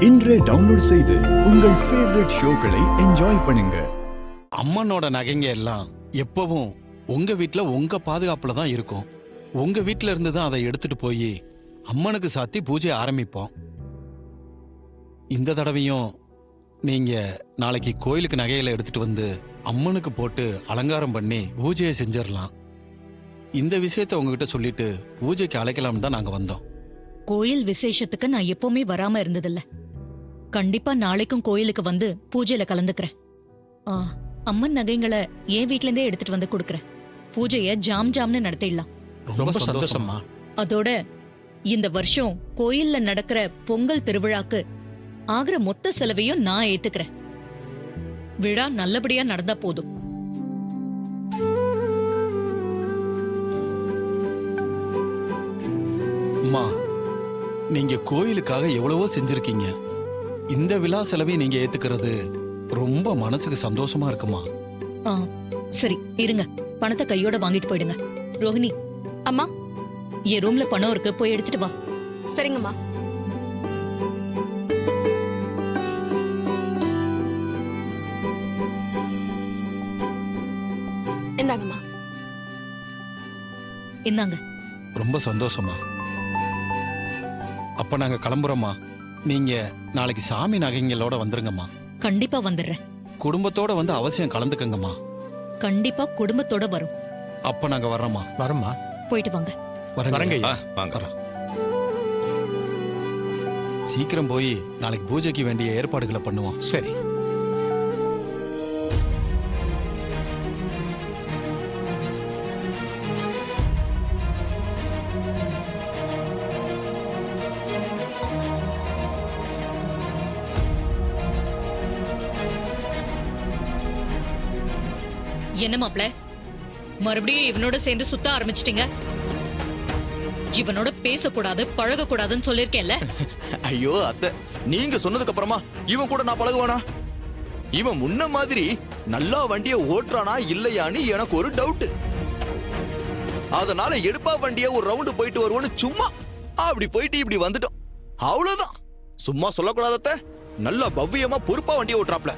இன்றே டவுன்லோட் செய்து உங்கள் ஃபேவரட் ஷோக்களை என்ஜாய் பண்ணுங்க. அம்மனோட நகைங்க எல்லாம் எப்பவும் உங்க வீட்ல உங்க பாதுகாப்புல தான் இருக்கும். உங்க வீட்ல இருந்து தான் அதை எடுத்துட்டு போய் அம்மனுக்கு சாத்தி பூஜை ஆரம்பிப்போம். இந்த தடவையும் நீங்க நாளைக்கு கோயிலுக்கு நகையில எடுத்துட்டு வந்து அம்மனுக்கு போட்டு அலங்காரம் பண்ணி பூஜையை செஞ்சிடலாம். இந்த விஷயத்த உங்ககிட்ட சொல்லிட்டு பூஜைக்கு அழைக்கலாம்னு தான் நாங்க வந்தோம். கோயில் விசேஷத்துக்கு நான் எப்பவுமே வராம இருந்ததில்ல. கண்டிப்பா நாளைக்கும் கோயிலுக்கு வந்து பூஜையில கலந்துக்கிறேன். அம்மன் நகைங்களை என் வீட்ல இருந்தே எடுத்துட்டு வந்து கொடுக்கறேன். பூஜைய ஜாம் ஜாம்னு நடத்திடலாம். ரொம்ப சந்தோஷமா. அதோட இந்த வருஷம் கோயில்ல நடக்கிற பொங்கல் திருவிழாக்கு ஆகிற மொத்த செலவையும் நான் ஏத்துக்கிறேன். விழா நல்லபடியா நடந்தா போதும். அம்மா, நீங்க கோயிலுக்காக எவ்வளவோ செஞ்சிருக்கீங்க. இந்த விழா செலவையும் நீங்க ஏத்துக்கிறது ரொம்ப மனசுக்கு சந்தோஷமா இருக்குமா? சரி இருங்க, பணத்தை கையோட வாங்கிட்டு போயிடுங்க. ரோஹிணி அம்மா, என் ரூம்ல பணம் இருக்கு, போய் எடுத்துட்டு வா. சரிங்கம்மா. இந்தாங்கம்மா. இந்தாங்க. ரொம்ப சந்தோஷமா. அப்ப நாங்க கிளம்புறோம்மா. நீங்க நாளைக்கு சாமி நகைங்களோட வந்துருங்கம்மா. கண்டிப்பா வந்துடுறேன். குடும்பத்தோட வந்து அவசியம் கலந்துக்கங்கம்மா. கண்டிப்பா குடும்பத்தோட வரும். அப்ப நாங்க வர்றோம்மா. வரம்மா. போயிட்டு வாங்க. வரங்க. சீக்கிரம் போய் நாளைக்கு பூஜைக்கு வேண்டிய ஏற்பாடுகளை பண்ணுவோம். சரி. என்ன மாப்ள, மறுபடியும் இவனோட சேர்ந்து சுத்த ஆரம்பிச்சிட்டீங்க? இவனோட பேசக்கூடாது பழகக்கூடாதுன்னு சொல்லிருக்கேன்ல. ஐயோ அத்தை, நீங்க சொன்னதுக்கு அப்புறமா இவன் கூட நான் பழகுவானா? இவன் முன்ன மாதிரி நல்லா வண்டிய ஓட்டுறானா இல்லையான்னு எனக்கு ஒரு டவுட். அதனால எடுப்பா வண்டிய ஒரு ரவுண்டு போயிட்டு வருவோன்னு சும்மா அப்படி போயிட்டு இப்படி வந்துட்டோம், அவ்வளவுதான். சும்மா சொல்லக்கூடாதத்த, நல்லா பவ்யமா பொறுப்பா வண்டிய ஓட்டுறாப்ல.